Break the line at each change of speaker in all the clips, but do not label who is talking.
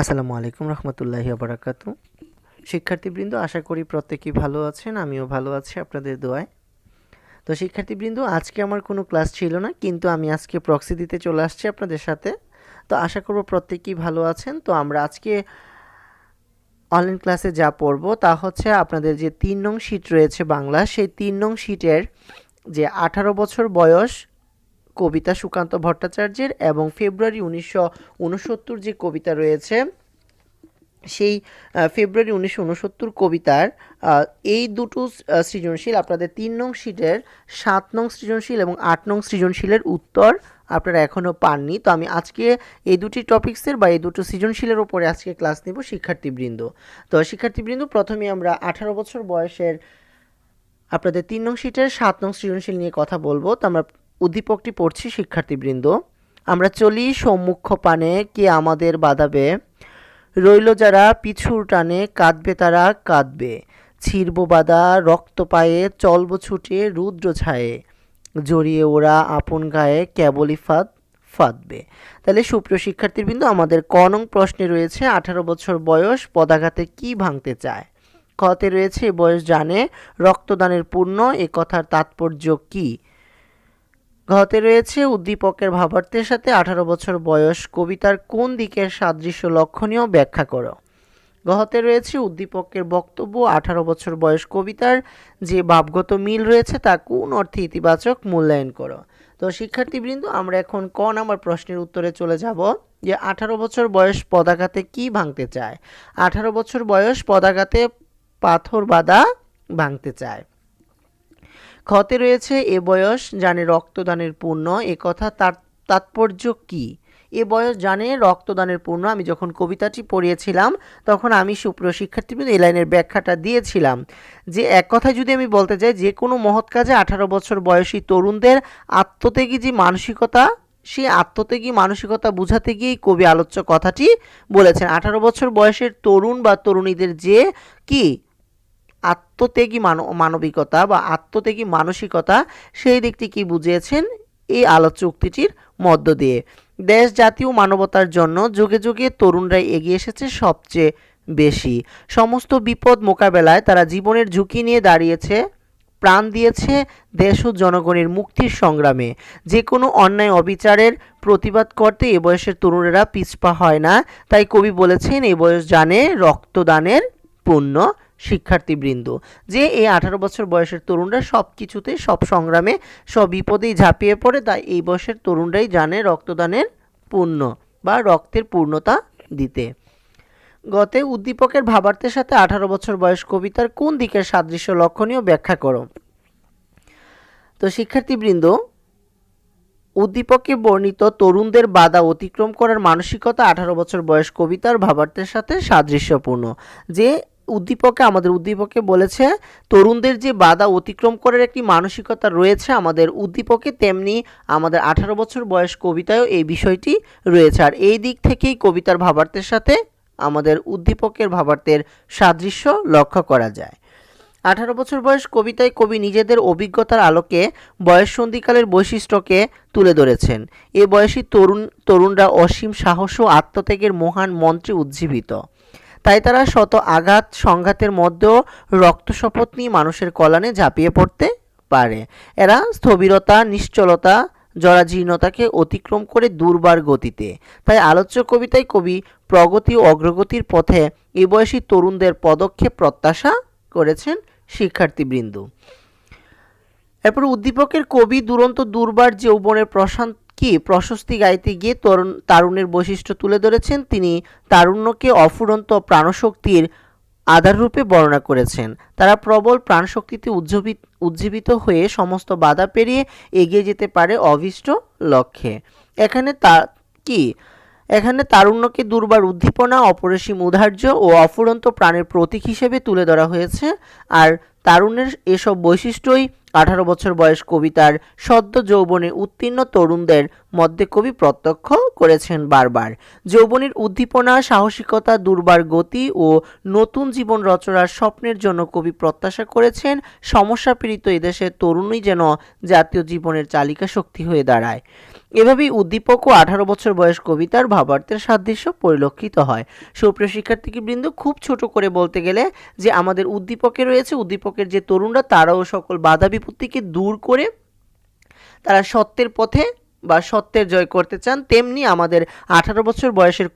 আসসালামু আলাইকুম রহমতুল্লাহি বারাকাতু। শিক্ষার্থীবৃন্দ, আশা করি প্রত্যেকেই ভালো আছেন। আমিও ভালো আছি আপনাদের দোয়ায়। তো শিক্ষার্থীবৃন্দ, আজকে আমার কোনো ক্লাস ছিল না, কিন্তু আমি আজকে প্রক্সি দিতে চলে আসছি আপনাদের সাথে। তো আশা করব প্রত্যেকেই ভালো আছেন। তো আমরা আজকে অনলাইন ক্লাসে যা পড়ব তা হচ্ছে আপনাদের যে ৩ নং শীট রয়েছে বাংলা, সেই ৩ নং শীটের যে ১৮ বছর বয়স কবিতা সুকান্ত ভট্টাচার্যের এবং ফেব্রুয়ারি ১৯৬৯ যে কবিতা রয়েছে, সেই ফেব্রুয়ারি ১৯৬৯ কবিতার এই দুটো সৃজনশীল আপনাদের ৩ নং শীটের ৭ নং সৃজনশীল এবং ৮ নং সৃজনশীলের উত্তর আপনারা এখনও পাননি। তো আমি আজকে এই দুটি টপিক্সের বা এই দুটো সৃজনশীলের ওপরে আজকে ক্লাস নেব শিক্ষার্থীবৃন্দ। তো শিক্ষার্থীবৃন্দ, প্রথমে আমরা ১৮ বছর বয়সের আপনাদের ৩ নং শীটের ৭ নং সৃজনশীল নিয়ে কথা বলবো। তো আমরা উদ্দীপকটি পড়ছি শিক্ষার্থীবৃন্দ। আমরা চলি সম্মুখ পানে, কে আমাদের বাধাবে, রইল যারা পিছুর টানে, কাঁদবে তারা কাঁদবে, ছিড়ব বাদা রক্ত পায়ে, চলব ছুটে রুদ্র ছায়ে, জড়িয়ে ওরা আপন গায়ে, কেবলই ফাঁদবে। তাহলে সুপ্রিয় শিক্ষার্থীবৃন্দ, আমাদের ক নং প্রশ্নে রয়েছে ১৮ বছর বয়স পদাঘাতে কি ভাঙতে চায়। খতে রয়েছে এ বয়স জানে রক্তদানের পুণ্য, এ কথার তাৎপর্য কি। ঘতে রয়েছে উদ্দীপকের ভাবার্থের সাথে ১৮ বছর বয়স কবিতার কোন দিকের সাদৃশ্য লক্ষণীয় ব্যাখ্যা করো। গহতে রয়েছে উদ্দীপকের বক্তব্য ১৮ বছর বয়স কবিতার যে ভাবগত মিল রয়েছে তা কোন অর্থে ইতিবাচক মূল্যায়ন করো। তো শিক্ষার্থীবৃন্দ, আমরা এখন ক নাম্বার প্রশ্নের উত্তরে চলে যাব যে ১৮ বছর বয়স পদাঘাতে কি ভাঙতে চায়। ১৮ বছর বয়স পদাঘাতে পাথর বাঁধা ভাঙতে চায়। খতে রয়েছে এ বয়স জানে রক্তদানের পুণ্য, এ কথা তার তাৎপর্য কি। এ বয়স জানে রক্তদানের পুণ্য, আমি যখন কবিতাটি পড়িয়েছিলাম তখন আমি সুপ্রিয় শিক্ষার্থীবৃন্দ এই লাইনের ব্যাখ্যাটা দিয়েছিলাম যে এক কথায় যদি আমি বলতে চাই, যে কোনো মহৎ কাজে ১৮ বছর বয়সী তরুণদের আত্মত্যাগী যে মানসিকতা, সেই আত্মত্যাগী মানসিকতা বোঝাতে গিয়েই কবি আলোচ্য কথাটি বলেছেন। ১৮ বছর বয়সের তরুণ বা তরুণীদের যে কি আত্মত্যাগী মানবিকতা বা আত্মত্যাগী মানসিকতা, সেই দিকটি কি বুঝিয়েছেন এই আলোচ্য উক্তিটির মধ্য দিয়ে। দেশ জাতি ও মানবতার জন্য যুগে যুগে তরুণরাই এগিয়ে এসেছে সবচেয়ে বেশি। সমস্ত বিপদ মোকাবেলায় তারা জীবনের ঝুঁকি নিয়ে দাঁড়িয়েছে, প্রাণ দিয়েছে দেশ ও জনগণের মুক্তির সংগ্রামে। যে কোনো অন্যায় অবিচারের প্রতিবাদ করতে এ বয়সের তরুণেরা পিছপা হয় না। তাই কবি বলেছেন এ বয়স জানে রক্তদানের পুণ্য। শিক্ষার্থীবৃন্দ, যে এই ১৮ বছর বয়সের তরুণরা সব কিছুতে, সব সংগ্রামে, সব বিপদেই ঝাঁপিয়ে পড়ে, তাই এই বয়সের তরুণরাই জানে রক্তদানের পুণ্য বা রক্তের পূর্ণতা দিতে। গতে উদ্দীপকের ভাবার্থের সাথে ১৮ বছর বয়স কবিতার কোন দিকের সাদৃশ্য লক্ষণীয় ব্যাখ্যা করো। তো শিক্ষার্থীবৃন্দ, উদ্দীপকে বর্ণিত তরুণদের বাধা অতিক্রম করার মানসিকতা ১৮ বছর বয়স কবিতার ভাবার্থের সাথে সাদৃশ্যপূর্ণ। যে আমাদের উদ্দীপকে বলেছে তরুণদের যে বাধা অতিক্রম করার একটি মানসিকতা রয়েছে আমাদের উদ্দীপকে, তেমনি আমাদের ১৮ বছর বয়স কবিতায়ও এই বিষয়টি রয়েছে। আর এই দিক থেকেই কবিতার ভাবার্থের সাথে আমাদের উদ্দীপকের ভাবার্থের সাদৃশ্য লক্ষ্য করা যায়। ১৮ বছর বয়স কবিতায় কবি নিজেদের অভিজ্ঞতার আলোকে বয়ঃসন্ধিকালের বৈশিষ্ট্যকে তুলে ধরেছেন। এ বয়সী তরুণরা অসীম সাহস ও আত্মত্যাগের মহান মন্ত্রে উজ্জীবিত। তাই তারা শত আঘাত সংঘাতের মধ্যেও রক্তশপথ নিয়ে মানুষের কল্যাণে ঝাঁপিয়ে পড়তে পারে। এরা স্থবিরতা, নিশ্চলতা, জরাজীর্ণতাকে অতিক্রম করে দুর্বার গতিতে। তাই আলোচ্য কবিতায় কবি প্রগতি ও অগ্রগতির পথে এ বয়সী তরুণদের পদক্ষেপ প্রত্যাশা করেছেন। শিক্ষার্থীবৃন্দ, এরপর উদ্দীপকের কবি দুরন্ত দুর্বার যৌবনের প্রশস্তি গাইতে গিয়ে তারুণ্যের বৈশিষ্ট্য তুলে ধরেছেন। তিনি তারুণ্যকে অফুরন্ত প্রাণশক্তির আধাররূপে বর্ণনা করেছেন। তারা প্রবল প্রাণশক্তিতে উজ্জীবিত হয়ে সমস্ত বাধা পেরিয়ে এগিয়ে যেতে পারে অভীষ্ট লক্ষ্যে। এখানে তারুণ্যকে দুর্বার উদ্দীপনা, অপরিসীম উদার্য ও অফুরন্ত প্রাণের প্রতীক হিসেবে তুলে ধরা হয়েছে। আর তারুণ্যের এসব বৈশিষ্ট্যই ১৮ বছর বয়স কবিতার সদ্য যৌবনে উত্তীর্ণ তরুণদের মধ্যে কবি প্রত্যক্ষ করেছেন বারবার। যৌবনের উদ্দীপনা, সাহসিকতা, দুর্বার গতি ও নতুন জীবন রচনার স্বপ্নের জন্য কবি প্রত্যাশা করেছেন সমস্যাপীড়িত এদেশের তরুণই যেন জাতীয় জীবনের চালিকা শক্তি হয়ে দাঁড়ায়। এভাবেই উদ্দীপক ও 18 বছর বয়স কবিতার ভাবার্থের সাদৃশ্য পরিলক্ষিত হয়। সুপ্রিয় শিক্ষার্থীবৃন্দ, খুব ছোট করে বলতে গেলে যে আমাদের উদ্দীপকে রয়েছে, উদ্দীপকের যে তরুণরা তারাও সকল বাধা বিপত্তিকে দূর করে তারা সত্যের পথে বা সত্যের জয় করতে চান, তেমনি আমাদের 18 বছর বয়সের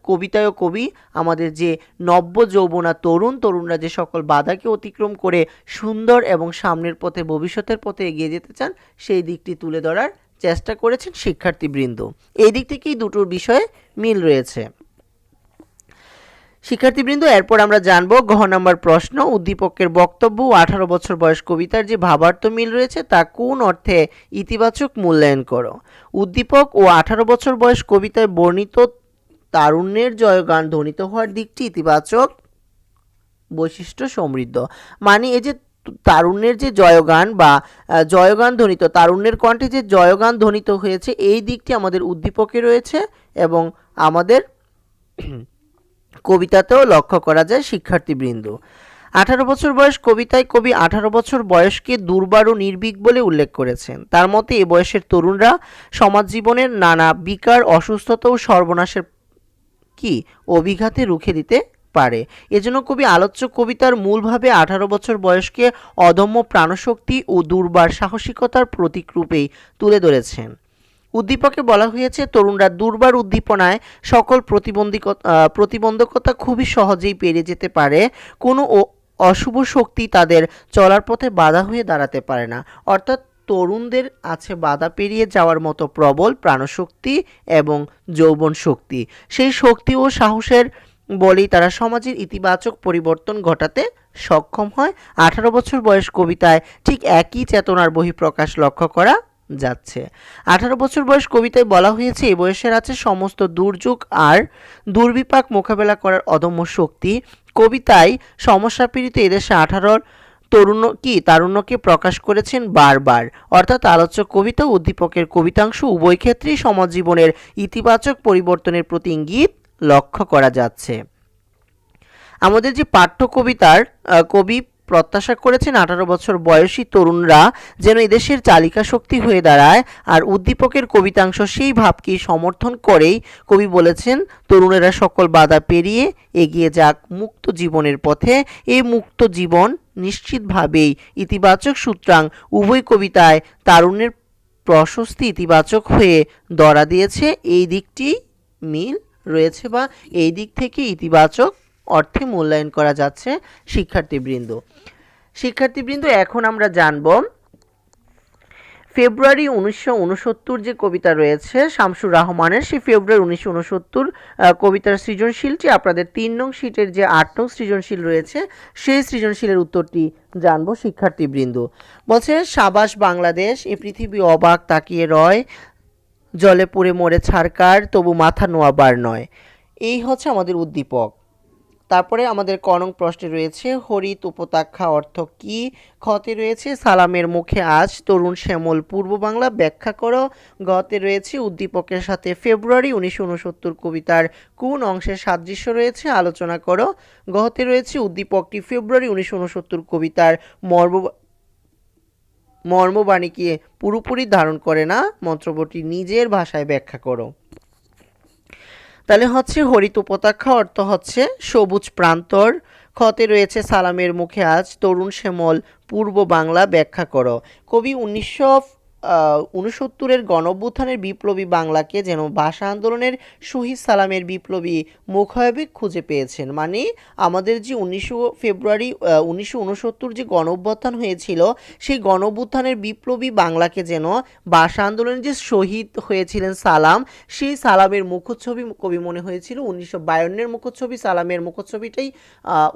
কবিতায় কবি আমাদের যে নব্য যৌবনা তরুণরা যে সকল বাধাকে অতিক্রম করে সুন্দর এবং সামনের পথে ভবিষ্যতের পথে এগিয়ে যেতে চান সেই দিকটি তুলে ধরার চেষ্টা করেছেন শিক্ষার্থীবৃন্দ। এই দিক থেকেই দুটোর বিষয়ে মিল রয়েছে। শিক্ষার্থীবৃন্দ, এরপর আমরা জানবো ঘ নম্বর প্রশ্ন, উদ্দীপকের বক্তব্য ও 18 বছর বয়স কবিতার যে ভাবার্থ মিল রয়েছে তা কোন অর্থে ইতিবাচক মূল্যায়ন করো। উদ্দীপক ও 18 বছর বয়স কবিতায় বর্ণিত তারুণ্যের জয়গান ধ্বনিত হওয়ার দিকটি ইতিবাচক বৈশিষ্ট্য সমৃদ্ধ। মানে এই যে তারুণ্যের যে জয়গান বা জয়গান ধ্বনিত, তারুণ্যের কণ্ঠে যে জয়গান ধ্বনিত হয়েছে এই দিকটি আমাদের উদ্দীপকে রয়েছে এবং আমাদের কবিতাতেও লক্ষ্য করা যায়। শিক্ষার্থীবৃন্দ, 18 বছর বয়স কবিতায় কবি 18 বছর বয়সকে দুর্বার ও নির্ভীক বলে উল্লেখ করেছেন। তার মতে এ বয়সের তরুণরা সমাজ জীবনের নানা বিকার, অসুস্থতা ও সর্বনাশের অভিঘাতে রুখে দিতে পারে। এজন্য কবি আলোচ্য কবিতার মূলভাবে 18 বছর বয়সকে অদম্য প্রাণশক্তি ও দুর্বার সাহসিকতার প্রতীক রূপেই তুলে ধরেছেন। উদ্দীপকে বলা হয়েছে তরুণরা দুর্বার উদ্দীপনায় সকল প্রতিবন্ধকতা খুবই সহজেই পেরিয়ে যেতে পারে, কোনো অশুভ শক্তি তাদের চলার পথে বাধা হয়ে দাঁড়াতে পারে না। অর্থাৎ তরুণদের আছে বাধা পেরিয়ে যাওয়ার মতো প্রবল প্রাণশক্তি এবং যৌবন শক্তি। সেই শক্তি ও সাহসের বলেই তারা সমাজের ইতিবাচক পরিবর্তন ঘটাতে সক্ষম হয়। 18 বছর বয়স কবিতায় ঠিক একই চেতনার বহিঃপ্রকাশ লক্ষ্য করা যাচ্ছে। 18 বছর বয়স কবিতায় বলা হয়েছে এই বয়সের আছে সমস্ত দুর্যোগ আর দুর্বিপাক মোকাবেলা করার অদম্য শক্তি। কবিতায় সমস্যাপীড়িত এদেশে 18 তারুণ্যকে প্রকাশ করেছেন বারবার। অর্থাৎ আলোচ্য কবিতা ও উদ্দীপকের কবিতাংশ উভয় ক্ষেত্রেই সমাজ জীবনের ইতিবাচক পরিবর্তনের প্রতি ইঙ্গিত লক্ষ্য করা যাচ্ছে। আমাদের যে পাঠ্য কবিতার কবি প্রত্যাশা করেছেন 18 বছর বয়সী তরুণরা যেন এদেশের চালিকা শক্তি হয়ে দাঁড়ায়, আর উদ্দীপকের কবিতাংশ সেই ভাবকেই সমর্থন করেই কবি বলেছেন তরুণেরা সকল বাধা পেরিয়ে এগিয়ে যাক মুক্ত জীবনের পথে। এই মুক্ত জীবন নিশ্চিতভাবেই ইতিবাচক, সুতরাং উভয় কবিতায় তারুণ্যের প্রশস্তি ইতিবাচক হয়ে ধরা দিয়েছে। এই দিকটি মিল রয়েছে বা এই দিক থেকে ইতিবাচক অর্থে মূল্যায়ন করা যাচ্ছে। শিক্ষার্থীবৃন্দ, এখন আমরা জানব ফেব্রুয়ারি 1969 যে কবিতা রয়েছে শামসুর রহমানের, সেই ফেব্রুয়ারি 1969 কবিতার সৃজনশীলটি আপনাদের 3 নং শীটের যে 8 নং সৃজনশীল রয়েছে সেই সৃজনশীলের উত্তরটি জানবো। শিক্ষার্থীবৃন্দ বলছে, সাবাস বাংলাদেশ, এ পৃথিবী অবাক তাকিয়ে রয়, জলে পুড়ে মরে ছারকার, তবু মাথা নোয়াবার নয়। এই হচ্ছে আমাদের উদ্দীপক। তারপরে আমাদের ক নং প্রশ্নে রয়েছে হরিত উপত্যকা অর্থ কি। খতে রয়েছে সালামের মুখে আজ, তরুণ শ্যামল পূর্ব বাংলা, ব্যাখ্যা করো। গতে রয়েছে উদ্দীপকের সাথে ফেব্রুয়ারি 1969 কবিতার কোন অংশের সাদৃশ্য রয়েছে আলোচনা করো। গতে রয়েছে উদ্দীপকটি ফেব্রুয়ারি 1969 কবিতার মর্মবাণীকে পুরোপুরি ধারণ করে না, মন্ত্রটি নিজের ভাষায় ব্যাখ্যা করো। তাহলে হচ্ছে হরিত উপত্যকা অর্থ হচ্ছে সবুজ প্রান্তর। খতে রয়েছে সালামের মুখে আজ, তরুণ শ্যামল পূর্ব বাংলা, ব্যাখ্যা করো। কবি 1969 গণঅভ্যুত্থানের বিপ্লবী বাংলাকে যেন ভাষা আন্দোলনের শহীদ সালামের বিপ্লবী মুখায়বে খুঁজে পেয়েছেন। মানে আমাদের যে 19 ফেব্রুয়ারি 1969 যে গণঅভ্যুত্থান হয়েছিল সেই গণঅভ্যুত্থানের বিপ্লবী বাংলাকে যেন ভাষা আন্দোলনের যে শহীদ হয়েছিলেন সালাম, সেই সালামের মুখচ্ছবি কবি মনে হয়েছিল। 1952 মুখচ্ছবি, সালামের মুখচ্ছবিটাই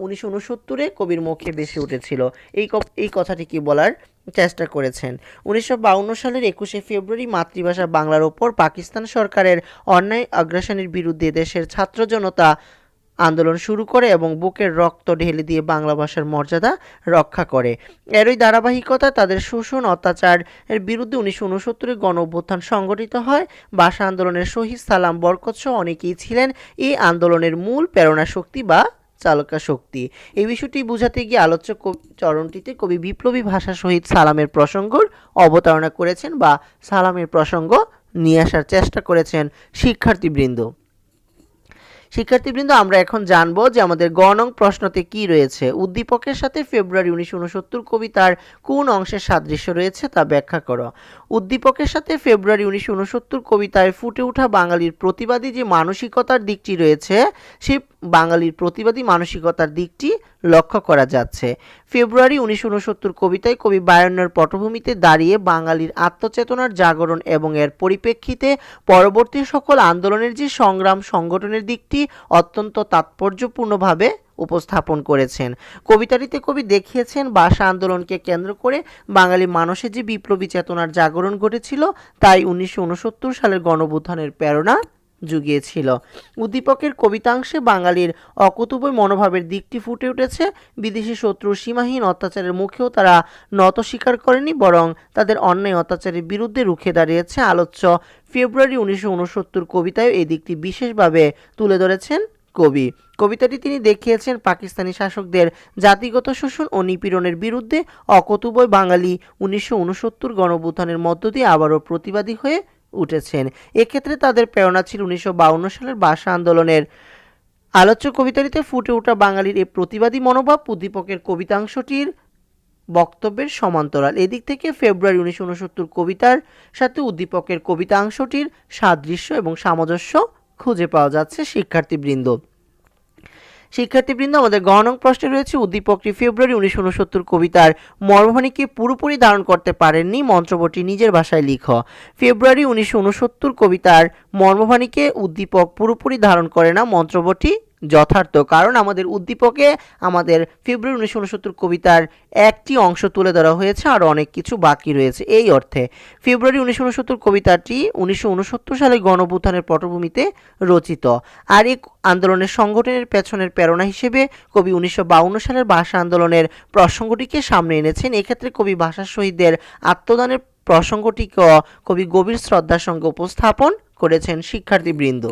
1969 কবির মুখে বেশি উঠেছিল। এই কথাটি কি বলার চেষ্টা করেছেন। 1952 সালের 21 ফেব্রুয়ারি মাতৃভাষা বাংলার ওপর পাকিস্তান সরকারের অন্যায় আগ্রাসনের বিরুদ্ধে দেশের ছাত্র জনতা আন্দোলন শুরু করে এবং বুকের রক্ত ঢেলে দিয়ে বাংলা ভাষার মর্যাদা রক্ষা করে। এরই ধারাবাহিকতা তাদের শোষণ অত্যাচারের বিরুদ্ধে 1969 গণ অভ্যুত্থান সংগঠিত হয়। ভাষা আন্দোলনের শহীদ সালাম বরকত সহ অনেকেই ছিলেন এই আন্দোলনের মূল প্রেরণা শক্তি বা চালকা শক্তি। এই বিষয়টি বোঝাতে গিয়ে আলোচ্য চরণটিতে কবি বিপ্লবী ভাষা শহীদ সালামের প্রসঙ্গর অবতারণা করেছেন বা সালামের প্রসঙ্গ নিয়ে আসার চেষ্টা করেছেন শিক্ষার্থীবৃন্দ। শিক্ষার্থীবৃন্দ, আমরা এখন জানবো যে আমাদের গ নং প্রশ্নতে কি রয়েছে। উদ্দীপকের সাথে ফেব্রুয়ারি 1969 কবিতার কোন অংশের সাদৃশ্য রয়েছে তা ব্যাখ্যা করো। উদ্দীপকের সাথে ফেব্রুয়ারি 1969 কবিতায় ফুটে ওঠা বাঙালির প্রতিবাদী যে মানসিকতার দিকটি রয়েছে, সেই বাঙালির প্রতিবাদী মানসিকতার দিকটি লক্ষ্য করা যাচ্ছে। ফেব্রুয়ারি 1969 কবিতায় কবি বায়ান্নর পটভূমিতে দাঁড়িয়ে বাঙালির আত্মচেতনার জাগরণ এবং এর পরিপ্রেক্ষিতে পরবর্তী সকল আন্দোলনের যে সংগ্রাম সংগঠনের দিকটি অত্যন্ত তাৎপর্যপূর্ণভাবে উপস্থাপন করেছেন। কবিতাটিতে কবি দেখিয়েছেন ভাষা আন্দোলনকে কেন্দ্র করে বাঙালি মানুষের যে বিপ্লবী চেতনার জাগরণ ঘটেছিল, তাই 1969 সালের গণঅভ্যুত্থানের প্রেরণা জুগিয়েছিল। উদ্দীপকের কবিতাংশে বাঙালির অকুতোভয় মনোভাবের দিকটি ফুটে উঠেছে। বিদেশি শত্রুর সীমাহীন অত্যাচারের মুখেও তারা নত স্বীকার করেনি, বরং তাদের অন্যায় অত্যাচারের বিরুদ্ধে রুখে দাঁড়িয়েছে। আলোচ্য ফেব্রুয়ারি 1969 কবিতায় এই দিকটি বিশেষভাবে তুলে ধরেছেন কবি। কবিতাটি তিনি দেখিয়েছেন পাকিস্তানি শাসকদের জাতিগত শোষণ ও নিপীড়নের বিরুদ্ধে অকুতোভয় বাঙালি 1969 গণঅভ্যুত্থানের মধ্য দিয়ে আবারও প্রতিবাদী হয়ে উঠেছেন। এক্ষেত্রে তাদের প্রেরণা ছিল 1952 সালের ভাষা আন্দোলনের। আলোচ্য কবিতাটিতে ফুটে ওঠা বাঙালির এই প্রতিবাদী মনোভাব উদ্দীপকের কবিতাংশটির বক্তব্যের সমান্তরাল। এদিক থেকে ফেব্রুয়ারি 1969 কবিতার সাথে উদ্দীপকের কবিতাংশটির সাদৃশ্য এবং সামঞ্জস্য খুঁজে পাওয়া যাচ্ছে। শিক্ষার্থীবৃন্দ, আমাদের গ নং প্রশ্নে রয়েছে উদ্দীপকটি ফেব্রুয়ারি 1969 কবিতার মর্মবাণীকে পুরোপুরি ধারণ করতে পারেননি, মন্ত্রপটি নিজের ভাষায় লিখো। ফেব্রুয়ারি 1969 কবিতার মর্মবাণীকে উদ্দীপক পুরোপুরি ধারণ করে না, মন্ত্রপটি যথার্থ। কারণ আমাদের উদ্দীপকে আমাদের ফেব্রুয়ারি 1969 কবিতার একটি অংশ তুলে ধরা হয়েছে, আর অনেক কিছু বাকি রয়েছে। এই অর্থে ফেব্রুয়ারি 1969 কবিতাটি 1969 সালে গণঅভ্যুত্থানের পটভূমিতে রচিত। আর এই আন্দোলনের সংগঠনের পেছনের প্রেরণা হিসেবে কবি 1952 সালের ভাষা আন্দোলনের প্রসঙ্গটিকে সামনে এনেছেন। এক্ষেত্রে কবি ভাষা শহীদদের আত্মদানের প্রসঙ্গটিকে কবি গভীর শ্রদ্ধার সঙ্গে উপস্থাপন করেছেন। শিক্ষার্থীবৃন্দ,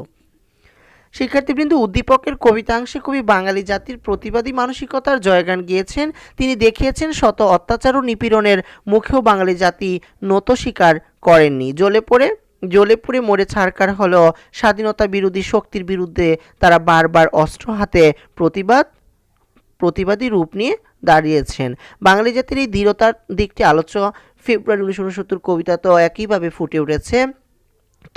উদ্দীপকের কবিতাংশে কবি বাঙালি জাতির প্রতিবাদী মানসিকতার জয়গান গিয়েছেন। তিনি দেখিয়েছেন শত অত্যাচার ও নিপীড়নের মুখেও বাঙালি জাতি নত স্বীকার করেননি। জ্বলে পুড়ে মরে ছারখার হলেও স্বাধীনতা বিরোধী শক্তির বিরুদ্ধে তারা বারবার অস্ত্র হাতে প্রতিবাদী রূপ নিয়ে দাঁড়িয়েছেন। বাঙালি জাতির এই দৃঢ়তার দিকটি আলোচ্য ফেব্রুয়ারি 1969 কবিতা তো একইভাবে ফুটে উঠেছে,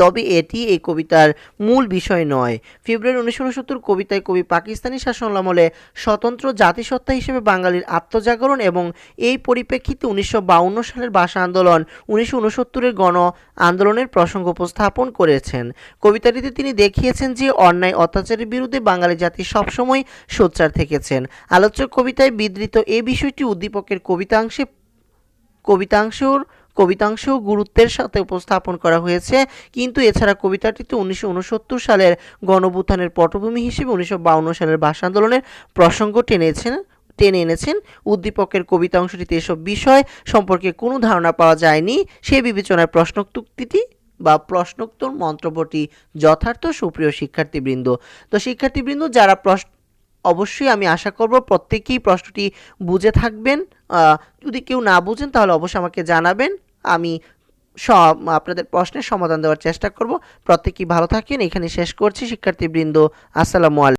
তবে এটি এই কবিতার মূল বিষয় নয়। ফেব্রুয়ারি 1969 কবিতায় কবি পাকিস্তানি শাসনামলে স্বতন্ত্র জাতিসত্তা হিসেবে বাঙালির আত্মজাগরণ এবং এই পরিপ্রেক্ষিতে 1952 সালের ভাষা আন্দোলন, 1969 গণ আন্দোলনের প্রসঙ্গ উপস্থাপন করেছেন। কবিতাটিতে তিনি দেখিয়েছেন যে অন্যায় অত্যাচারের বিরুদ্ধে বাঙালি জাতি সবসময় সোচ্চার থেকেছেন। আলোচ্য কবিতায় বিধৃত এই বিষয়টি উদ্দীপকের কবিতাংশেও গুরুত্বের সাথে উপস্থাপন করা হয়েছে। কিন্তু এছাড়া কবিতাটিতে 1969 সালের গণঅভ্যুত্থানের পটভূমি হিসেবে 1952 সালের ভাষা আন্দোলনের প্রসঙ্গ টেনে এনেছেন। উদ্দীপকের কবিতাংশটিতে এসব বিষয় সম্পর্কে কোনো ধারণা পাওয়া যায়নি। সেই বিবেচনায় প্রশ্নোত্তর মন্ত্রপটি যথার্থ। সুপ্রিয় শিক্ষার্থীবৃন্দ, যারা অবশ্যই আমি আশা করব প্রত্যেকেই প্রশ্নটি বুঝে থাকবেন। যদি কেউ না বুঝেন তাহলে অবশ্যই আমাকে জানাবেন, আমি আপনাদের প্রশ্নের সমাধান দেওয়ার চেষ্টা করব। প্রত্যেকেই ভালো থাকেন। এখানে শেষ করছি শিক্ষার্থীবৃন্দ। আসসালামু আলাইকুম।